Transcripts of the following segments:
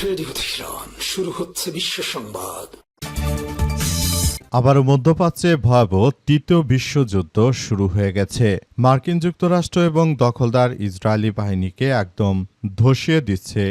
Radio Tehran, শুরু হচ্ছে বিশ্ব সংবাদ। আবারও মধ্যপ্রাচ্যে ভয়াবহ তৃতীয় বিশ্বযুদ্ধ শুরু হয়ে গেছে। মার্কিন যুক্তরাষ্ট্র এবং দখলদার ইসরায়েলি বাহিনীকে একদম ধসিয়ে দিচ্ছে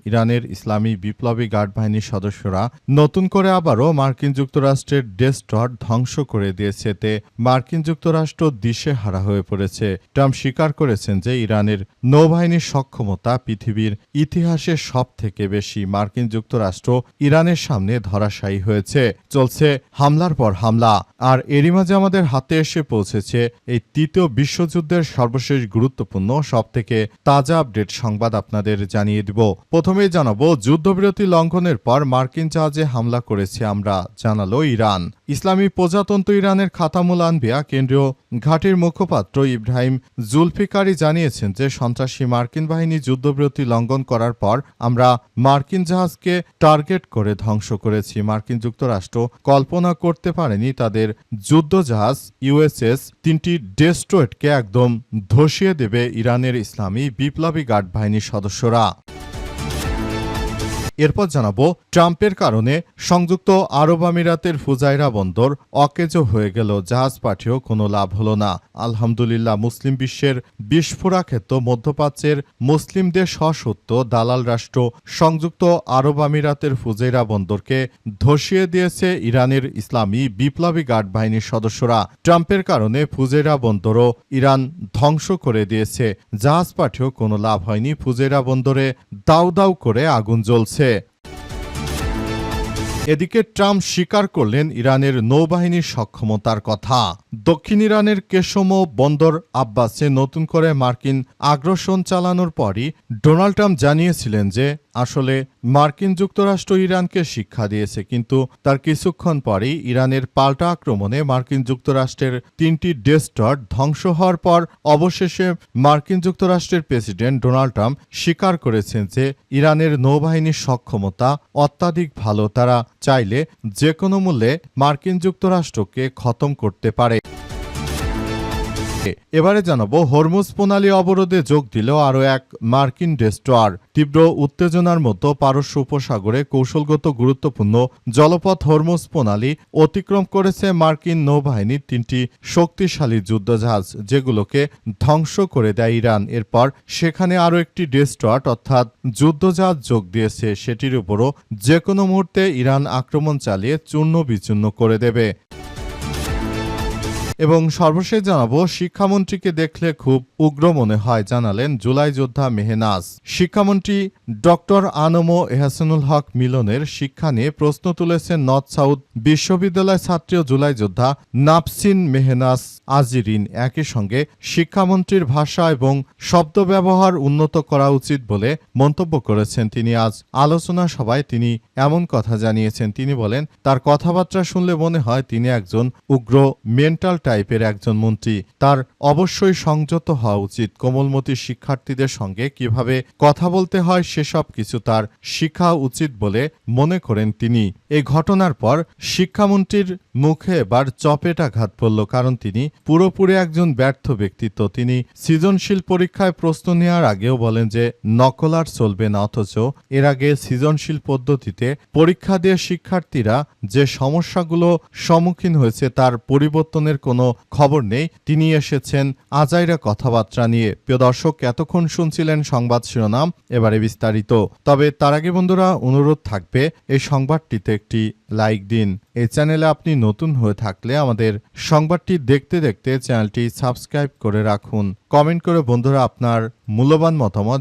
ইরানের ইসলামী বিপ্লবী গার্ড বাহিনীর সদস্যরা নতুন করে আবারও মার্কিন যুক্তরাষ্ট্রের ডেস্ট্রট ধ্বংস করে দিয়েছে। এতে মার্কিন যুক্তরাষ্ট্র দিশেহারা হয়ে পড়েছে। ট্রাম্প স্বীকার করেছেন যে ইরানের নৌবাহিনীর সক্ষমতা পৃথিবীর ইতিহাসে সবথেকে বেশি। মার্কিন যুক্তরাষ্ট্র ইরানের সামনে ধরাশায়ী হয়েছে। চলছে হামলার পর হামলা। আর এরই মাঝে আমাদের হাতে এসে পৌঁছেছে এই তৃতীয় বিশ্বযুদ্ধের সর্বশেষ গুরুত্বপূর্ণ সবথেকে তাজা আপডেট সংবাদ আপনাদের জানিয়ে দিব। প্রথমেই জানাবো, যুদ্ধবিরতি লঙ্ঘনের পর মার্কিন জাহাজে হামলা করেছে আমরা, জানালো ইরান। ইসলামী প্রজাতন্ত্র ইরানের খাতামুল আনবিয়া কেন্দ্রীয় ঘাঁটির মুখপাত্র ইব্রাহিম জুলফিকারি জানিয়েছেন যে সন্ত্রাসী মার্কিন বাহিনী যুদ্ধবিরতি লঙ্ঘন করার পর আমরা মার্কিন জাহাজকে টার্গেট করে ধ্বংস করেছি। মার্কিন যুক্তরাষ্ট্র কল্পনা করতে পারেনি তাদের যুদ্ধজাহাজ ইউএসএস তিনটি ডেস্ট্রয়েটকে একদম ধসিয়ে দেবে ইরানের ইসলামী বিপ্লবী গার্ড বাহিনীর সদস্যরা। এরপর জানাবো, ট্রাম্পের কারণে সংযুক্ত আরব আমিরাতের ফুজাইরা বন্দর অকেজো হয়ে গেল, জাহাজ পাঠিয়েও কোনো লাভ হলো না। আলহামদুলিল্লাহ, মুসলিম বিশ্বের বিস্ফোরা ক্ষেত্র মধ্যপ্রাচ্যের মুসলিমদের সশস্ত্র দালাল রাষ্ট্র সংযুক্ত আরব আমিরাতের ফুজাইরা বন্দরকে ধসিয়ে দিয়েছে ইরানের ইসলামী বিপ্লবী গার্ড বাহিনীর সদস্যরা। ট্রাম্পের কারণে ফুজাইরা বন্দরও ইরান ধ্বংস করে দিয়েছে, জাহাজ পাঠিয়েও কোনো লাভ হয়নি। ফুজাইরা বন্দরে দাউ দাউ করে আগুন জ্বলছে। এদিকে ট্রাম্প স্বীকার করলেন ইরানের নৌবাহিনীর সক্ষমতার কথা। দক্ষিণ ইরানের কেশম বন্দর আব্বাসে নতুন করে মার্কিন আগ্রাসন চালানোর পরই ডোনাল্ড ট্রাম্প জানিয়েছিলেন যে আসলে মার্কিন যুক্তরাষ্ট্র ইরানকে শিক্ষা দিয়েছে, কিন্তু তার কিছুক্ষণ পরেই ইরানের পাল্টা আক্রমণে মার্কিন যুক্তরাষ্ট্রের তিনটি ডেস্ট্রট ধ্বংস হওয়ার পর অবশেষে মার্কিন যুক্তরাষ্ট্রের প্রেসিডেন্ট ডোনাল্ড ট্রাম্প স্বীকার করেছেন যে ইরানের নৌবাহিনীর সক্ষমতা অত্যাধিক ভালো, তারা চাইলে যে কোনো মূল্যে মার্কিন যুক্তরাষ্ট্রকে খতম করতে পারে। এবারে জানাবো, হরমুজ প্রণালী অবরোধে যোগ দিল আরও এক মার্কিন ডেস্ট্রয়ার। তীব্র উত্তেজনার মতো পারস্য উপসাগরে কৌশলগত গুরুত্বপূর্ণ জলপথ হরমুজ প্রণালী অতিক্রম করেছে মার্কিন নৌবাহিনীর তিনটি শক্তিশালী যুদ্ধজাহাজ, যেগুলোকে ধ্বংস করে দেয় ইরান। এরপর সেখানে আরও একটি ডেস্ট্রয়ার অর্থাৎ যুদ্ধজাহাজ যোগ দিয়েছে, সেটির উপরও যে কোনো মুহূর্তে ইরান আক্রমণ চালিয়ে চূর্ণ বিচূর্ণ করে দেবে। এবং সর্বশেষ জানাবো, শিক্ষামন্ত্রীকে দেখলে খুব উগ্র মনে হয়, জানালেন জুলাই যোদ্ধা মেহনাজ। শিক্ষামন্ত্রী ডক্টর আনম এহসানুল হক মিলনের শিক্ষা নিয়ে প্রশ্ন তুলেছেন নর্থ সাউথ বিশ্ববিদ্যালয় ছাত্রী ও জুলাই যোদ্ধা নাফসিন মেহনাজ আজিরিন। একই সঙ্গে শিক্ষামন্ত্রীর ভাষা এবং শব্দ ব্যবহার উন্নত করা উচিত বলে মন্তব্য করেছেন তিনি। আজ আলোচনা সভায় তিনি এমন কথা জানিয়েছেন। তিনি বলেন, তার কথাবার্তা শুনলে মনে হয় তিনি একজন উগ্র মেন্টাল টাইপের একজন মন্ত্রী। তার অবশ্যই সংযত হওয়া উচিত। কোমলমতি শিক্ষার্থীদের সঙ্গে কিভাবে কথা বলতে হয় সেসব কিছু তার শিখা উচিত বলে মনে করেন তিনি। এই ঘটনার পর শিক্ষামন্ত্রীর মুখে এবার চপেটাঘাত পড়ল, কারণ তিনি পুরোপুরি একজন ব্যর্থ ব্যক্তিত্ব। তিনি সৃজনশীল পরীক্ষায় প্রশ্ন নেওয়ার আগেও বলেন যে নকল আর চলবে না, অথচ এর আগে সৃজনশীল পদ্ধতিতে পরীক্ষা দিয়ে শিক্ষার্থীরা যে সমস্যাগুলো সম্মুখীন হয়েছে তার পরিবর্তনের কোনো খবর নেই। তিনি এসেছেন আজাইরা কথাবার্তা নিয়ে। প্রিয় দর্শক, এতক্ষণ শুনছিলেন সংবাদ শিরোনাম, এবারে বিস্তারিত। তবে তার আগে বন্ধুরা, অনুরোধ থাকবে এই সংবাদটিতে একটি লাইক দিন। এই চ্যানেলে আপনি নতুন হয়ে থাকলে আমাদের সংবাদটি দেখতে দেখতে চ্যানেলটি সাবস্ক্রাইব করে রাখুন। কমেন্ট করে বন্ধুরা আপনার মূল্যবান মতামত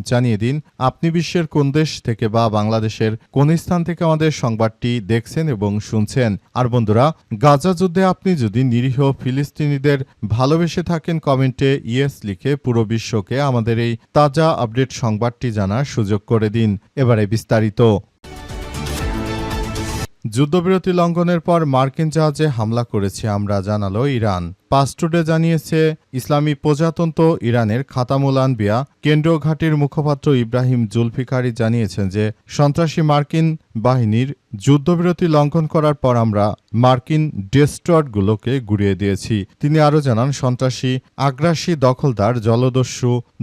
জানিয়ে দিন আপনি বিশ্বের কোন দেশ থেকে বা বাংলাদেশের কোন স্থান থেকে আমাদের সংবাদটি দেখছেন এবং শুনছেন। আর বন্ধুরা, গাজা যুদ্ধে আপনি যদি নিরীহ ফিলিস্তিনিদের ভালোবেসে থাকেন, কমেন্টে ইয়েস লিখে পুরো বিশ্বকে আমাদের এই তাজা আপডেট সংবাদটি জানার সুযোগ করে দিন। এবারে বিস্তারিত। যুদ্ধবিরতি লঙ্ঘনের পর মার্কিন জাহাজে হামলা করেছে আমরা, জানালো ইরান। পাসটুডে জানিয়েছে, ইসলামী প্রজাতন্ত্র ইরানের খাতামুল আনবিয়া কেন্দ্রীয় ঘাঁটির মুখপাত্র ইব্রাহিম জুলফিকারি জানিয়েছেন যে সন্ত্রাসী মার্কিন বাহিনীর যুদ্ধবিরতি লঙ্ঘন করার পর আমরা মার্কিন ডেস্ট্রয়ারগুলোকে গুড়িয়ে দিয়েছি। তিনি আরও জানান, সন্ত্রাসী আগ্রাসী দখলদার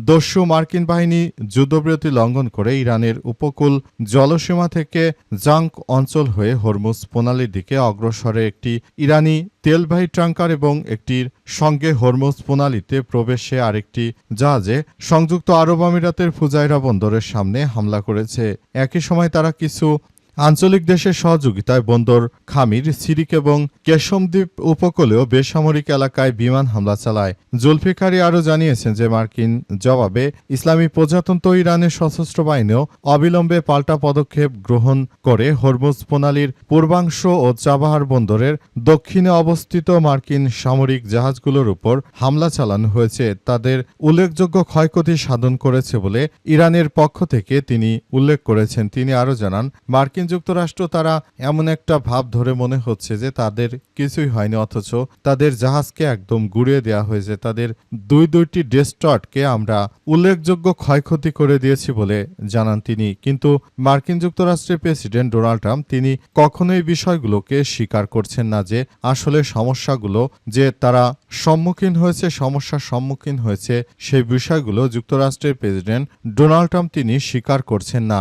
দস্যু মার্কিন বাহিনী যুদ্ধবিরতি লঙ্ঘন করে ইরানের উপকূল জলসীমা থেকে জাঙ্ক অঞ্চল হয়ে হরমুজ প্রণালীর দিকে অগ্রসরে একটি ইরানি তেলবাহী ট্যাঙ্কার এবং একটির সঙ্গে হরমুজ প্রণালীতে প্রবেশে আরেকটি জাহাজে সংযুক্ত আরব আমিরাতের ফুজাইরা বন্দরের সামনে হামলা করেছে। একই সময় তারা কিছু আঞ্চলিক দেশের সহযোগিতায় বন্দর খামির, সিরিক এবং কেশমদ্বীপ উপকূলেও বেসামরিক এলাকায় বিমান হামলা চালায়। জুলফিকারি আরও জানিয়েছেন যে মার্কিন জবাবে ইসলামী প্রজাতন্ত্র ইরানের সশস্ত্র বাহিনীও অবিলম্বে পাল্টা পদক্ষেপ গ্রহণ করে হরমুজ প্রণালীর পূর্বাংশ ও চাবাহার বন্দরের দক্ষিণে অবস্থিত মার্কিন সামরিক জাহাজগুলোর উপর হামলা চালানো হয়েছে। তাদের উল্লেখযোগ্য ক্ষয়ক্ষতি সাধন করেছে বলে ইরানের পক্ষ থেকে তিনি উল্লেখ করেছেন। তিনি আরও জানান, মার্কিন যুক্তরাষ্ট্র তারা এমন একটা ভাব ধরে মনে হচ্ছে যে তাদের কিছুই হয়নি, অথচ তাদের জাহাজকে একদম গুড়িয়ে দেওয়া হয়েছে। তাদের দুইটি ডেস্ট্রয়ারকে আমরা উল্লেখযোগ্য ক্ষয়ক্ষতি করে দিয়েছি বলে জানান তিনি। কিন্তু মার্কিন যুক্তরাষ্ট্রের প্রেসিডেন্ট ডোনাল্ড ট্রাম্প তিনি কখনোই বিষয়গুলোকে স্বীকার করছেন না যে আসলে সমস্যাগুলো যে তারা সমস্যার সম্মুখীন হয়েছে সেই বিষয়গুলো যুক্তরাষ্ট্রের প্রেসিডেন্ট ডোনাল্ড ট্রাম্প তিনি স্বীকার করছেন না।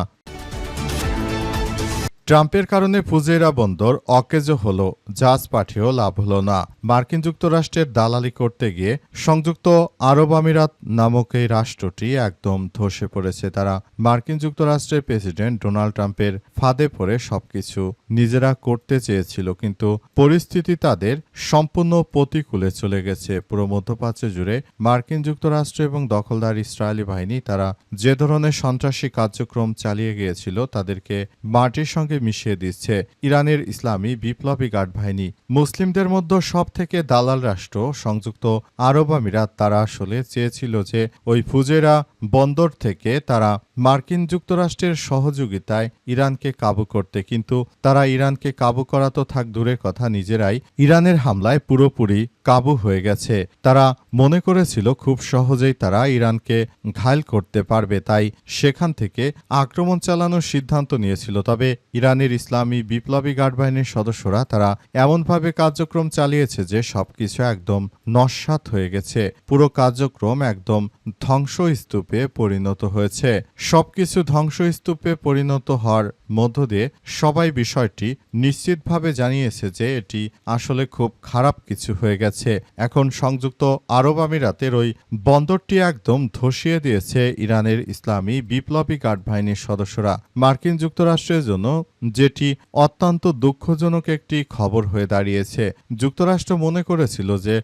ট্রাম্পের কারণে ফুজেইরা বন্দর অকেজো হল, জাহাজ পাঠিয়েও লাভ হল না। মার্কিন যুক্তরাষ্ট্রের দালালি করতে গিয়ে সংযুক্ত আরব আমিরাত নামক এই রাষ্ট্রটি একদম ধসে পড়েছে। তারা মার্কিন যুক্তরাষ্ট্রের প্রেসিডেন্ট ডোনাল্ড ট্রাম্পের ফাঁদে পড়ে সবকিছু নিজেরা করতে চেয়েছিল, কিন্তু পরিস্থিতি তাদের সম্পূর্ণ প্রতিকূলে চলে গেছে। পুরো মধ্যপ্রাচ্য জুড়ে মার্কিন যুক্তরাষ্ট্র এবং দখলদার ইসরায়েলি বাহিনী তারা যে ধরনের সন্ত্রাসী কার্যক্রম চালিয়ে গিয়েছিল তাদেরকে মাটির সঙ্গে মিশিয়ে দিচ্ছে ইরানের ইসলামী বিপ্লবী গার্ড বাহিনী। মুসলিমদের মধ্যে সব থেকে দালাল রাষ্ট্র সংযুক্ত আরব আমিরাত তারা আসলে চেয়েছিল যে ওই ফুজেইরা বন্দর থেকে তারা মার্কিন যুক্তরাষ্ট্রের সহযোগিতায় ইরানকে কাবু করতে, কিন্তু তারা ইরানকে কাবু করা তো থাক দূরের কথা, নিজেরাই ইরানের হামলায় পুরোপুরি কাবু হয়ে গেছে। তারা মনে করেছিল খুব সহজেই তারা ইরানকে ঘায়েল করতে পারবে, তাই সেখান থেকে আক্রমণ চালানোর সিদ্ধান্ত নিয়েছিল। তবে ইরানের ইসলামী বিপ্লবী গার্ড বাহিনীর সদস্যরা তারা এমনভাবে কার্যক্রম চালিয়েছে যে সবকিছু একদম নস্যাৎ হয়ে গেছে। পুরো কার্যক্রম একদম ধ্বংসস্তূপে পরিণত হয়েছে। সবকিছু ধ্বংসস্তূপে পরিণত হওয়ার মধ্য দিয়ে সবাই বিষয়টি নিশ্চিতভাবে জানিয়েছে যে এটি আসলে খুব খারাপ কিছু হয়ে গেছে। এখন সংযুক্ত আরব আমিরাতের ওই বন্দরটি একদম ধসিয়ে দিয়েছে ইরানের ইসলামী বিপ্লবী গার্ড বাহিনীর সদস্যরা। মার্কিন যুক্তরাষ্ট্রের জন্য যেটি অত্যন্ত দুঃখজনক একটি খবর হয়ে দাঁড়িয়েছে। যুক্তরাষ্ট্র মনে করেছিল যে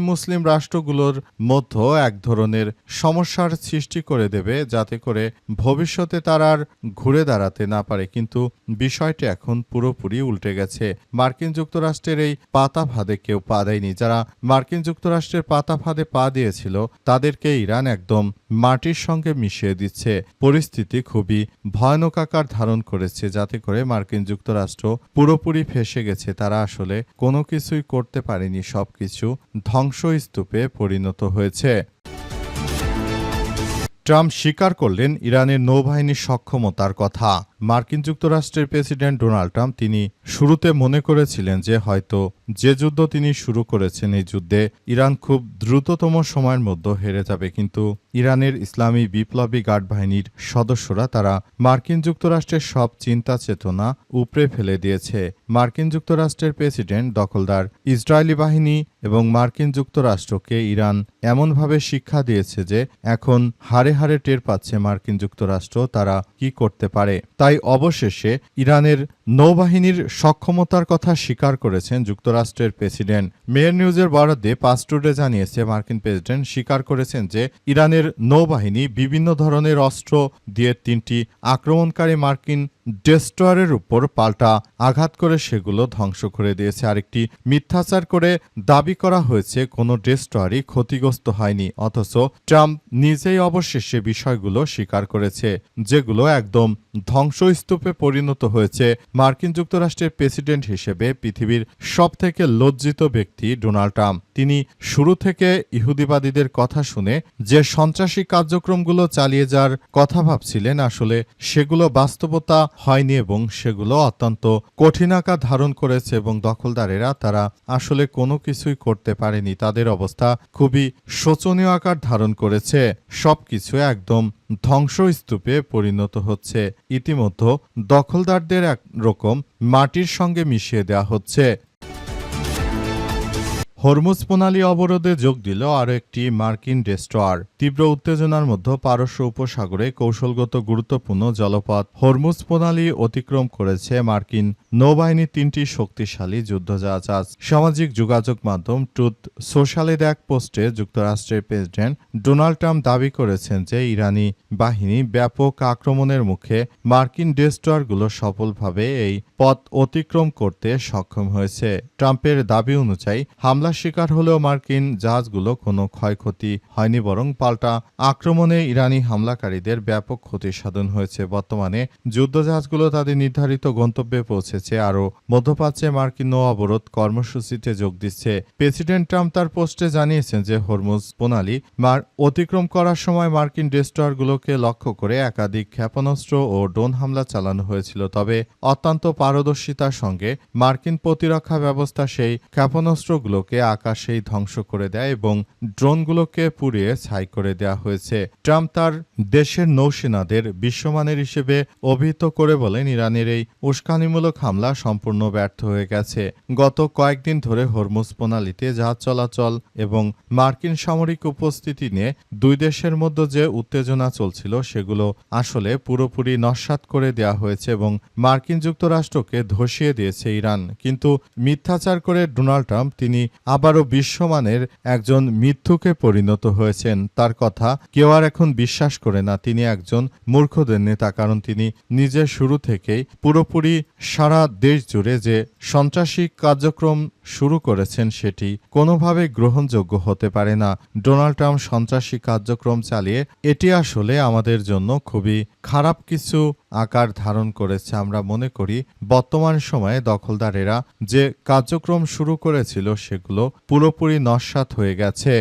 মুসলিম রাষ্ট্রগুলোর মধ্যে এক ধরনের সমস্যার সৃষ্টি করে দেবে যাতে করে ভবিষ্যতে তারা আর ঘুরে দাঁড়াতে না পারে, কিন্তু বিষয়টি এখন পুরোপুরি উল্টে গেছে। মার্কিন যুক্তরাষ্ট্রের এই পাতা ফাঁদে কেউ পা দেয়নি। যারা মার্কিন যুক্তরাষ্ট্রের পাতা ফাঁদে পা দিয়েছিল তাদেরকে ইরান একদম মাটির সঙ্গে মিশিয়ে দিচ্ছে। পরিস্থিতি খুবই ভয়ানক আকার ধারণ করেছে, যাতে করে মার্কিন যুক্তরাষ্ট্র পুরোপুরি ফেঁসে গেছে। তারা আসলে কোনো কিছুই করতে পারেনি, সবকিছু ধ্বংসস্তূপে পরিণত হয়েছে। ট্রাম্প স্বীকার করলেন ইরানের নৌবাহিনীর সক্ষমতার কথা। মার্কিন যুক্তরাষ্ট্রের প্রেসিডেন্ট ডোনাল্ড ট্রাম্প তিনি শুরুতে মনে করেছিলেন যে হয়তো যে যুদ্ধ তিনি শুরু করেছেন এই যুদ্ধে ইরান খুব দ্রুততম সময়ের মধ্যে হেরে যাবে, কিন্তু ইরানের ইসলামী বিপ্লবী গার্ড বাহিনীর সদস্যরা তারা মার্কিন যুক্তরাষ্ট্রের সব চিন্তা চেতনা উপড়ে ফেলে দিয়েছে। মার্কিন যুক্তরাষ্ট্রের প্রেসিডেন্ট দখলদার ইসরায়েলি বাহিনী এবং মার্কিন যুক্তরাষ্ট্রকে ইরান এমনভাবে শিক্ষা দিয়েছে যে এখন হারে হারে টের পাচ্ছে মার্কিন যুক্তরাষ্ট্র তারা কি করতে পারে। তাই অবশেষে ইরানের নৌবাহিনীর সক্ষমতার কথা স্বীকার করেছেন যুক্তরাষ্ট্রের প্রেসিডেন্ট। মেয়র নিউজের বরাদ্দে পাসটুডে জানিয়েছে মার্কিন প্রেসিডেন্ট স্বীকার করেছেন যে ইরানের নৌবাহিনী বিভিন্ন ধরনের অস্ত্র দিয়ে 3টি আক্রমণকারী মার্কিন ডেস্ট্রয়ারের উপর পাল্টা আঘাত করে সেগুলো ধ্বংস করে দিয়েছে। আরেকটি মিথ্যাচার করে দাবি করা হয়েছে কোনো ডেস্ট্রয়ারই ক্ষতিগ্রস্ত হয়নি, অথচ ট্রাম্প নিজেই অবশেষে বিষয়গুলো স্বীকার করেছে যেগুলো একদম ধ্বংসস্তূপে পরিণত হয়েছে। মার্কিন যুক্তরাষ্ট্রের প্রেসিডেন্ট হিসেবে পৃথিবীর সবথেকে থেকে লজ্জিত ব্যক্তি ডোনাল্ড ট্রাম্প। তিনি শুরু থেকে ইহুদিবাদীদের কথা শুনে যে সন্ত্রাসী কার্যক্রমগুলো চালিয়ে যাওয়ার কথা ভাবছিলেন, আসলে সেগুলো বাস্তবতা হয়নি এবং সেগুলো অত্যন্ত কঠিন আকার ধারণ করেছে এবং দখলদারেরা তারা আসলে কোনো কিছুই করতে পারেনি। তাদের অবস্থা খুবই শোচনীয় আকার ধারণ করেছে। সবকিছু একদম ধ্বংসস্তূপে পরিণত হচ্ছে। ইতিমধ্যে দখলদারদের একরকম মাটির সঙ্গে মিশিয়ে দেওয়া হচ্ছে। হরমুজ প্রণালী অবরোধে যোগ দিল আরও একটি মার্কিন ডেস্ট্রয়ার। তীব্র উত্তেজনার মধ্যে পারস্য উপসাগরে কৌশলগত গুরুত্বপূর্ণ জলপথ হরমুজ প্রণালী অতিক্রম করেছে মার্কিন নৌবাহিনীর 3টি শক্তিশালী যুদ্ধজাহাজ। সামাজিক যোগাযোগ মাধ্যম ট্রুথ সোশ্যালের এক পোস্টে যুক্তরাষ্ট্রের প্রেসিডেন্ট ডোনাল্ড ট্রাম্প দাবি করেছেন যে ইরানি বাহিনী ব্যাপক আক্রমণের মুখে মার্কিন ডেস্ট্রয়ারগুলো সফলভাবে এই পথ অতিক্রম করতে সক্ষম হয়েছে। ট্রাম্পের দাবি অনুযায়ী হামলা শিকার হলেও মার্কিন জাহাজগুলো কোনো ক্ষয়ক্ষতি হয়নি, বরং পাল্টা আক্রমণে ইরানি হামলাকারীদের ব্যাপক ক্ষতি সাধন হয়েছে। বর্তমানে যুদ্ধজাহাজগুলো তাদের নির্ধারিত গন্তব্যে পৌঁছেছে। আরও মধ্যপ্রাচ্যে মার্কিন নৌ অবরোধ কর্মসূচিতে যোগ দিচ্ছে। প্রেসিডেন্ট ট্রাম্প তার পোস্টে জানিয়েছেন যে হরমুজ প্রণালী অতিক্রম করার সময় মার্কিন ডেস্ট্রয়ারগুলোকে লক্ষ্য করে একাধিক ক্ষেপণাস্ত্র ও ড্রোন হামলা চালানো হয়েছিল। তবে অত্যন্ত পারদর্শিতার সঙ্গে মার্কিন প্রতিরক্ষা ব্যবস্থা সেই ক্ষেপণাস্ত্রগুলোকে আকাশেই ধ্বংস করে দেয় এবং ড্রোনগুলোকে পুড়িয়ে ছাই করে দেওয়া হয়েছে। ট্রাম্প তার দেশের নৌসেনাদের বিশ্বমানের হিসেবে অভিহিত করে বলেন, ইরানের এই উস্কানিমূলক হামলা সম্পূর্ণ ব্যর্থ হয়ে গেছে। গত কয়েকদিন ধরে হরমুজ প্রণালীতে জাহাজ চলাচল এবং মার্কিন সামরিক উপস্থিতি নিয়ে দুই দেশের মধ্যে যে উত্তেজনা চলছিল সেগুলো আসলে পুরোপুরি নস্যাৎ করে দেওয়া হয়েছে এবং মার্কিন যুক্তরাষ্ট্রকে ধসিয়ে দিয়েছে ইরান। কিন্তু মিথ্যাচার করে ডোনাল্ড ট্রাম্প তিনি আবারও বিশ্বমানের একজন মিথ্যুকে পরিণত হয়েছেন। তার কথা কেউ আর এখন বিশ্বাস করে না। তিনি একজন মূর্খদের নেতা, কারণ তিনি নিজে শুরু থেকেই পুরোপুরি সারা দেশ জুড়ে যে সন্ত্রাসী কার্যক্রম শুরু করেছেন সেটি কোনোভাবে গ্রহণযোগ্য হতে পারে না। ডোনাল্ড ট্রাম্প সন্ত্রাসী কার্যক্রম চালিয়ে এটি আসলে আমাদের জন্য খুবই খারাপ কিছু আকার ধারণ করেছে। আমরা মনে করি বর্তমান সময়ে দখলদারেরা যে কার্যক্রম শুরু করেছিল সেগুলো পুরোপুরি নস্যাৎ হয়ে গেছে।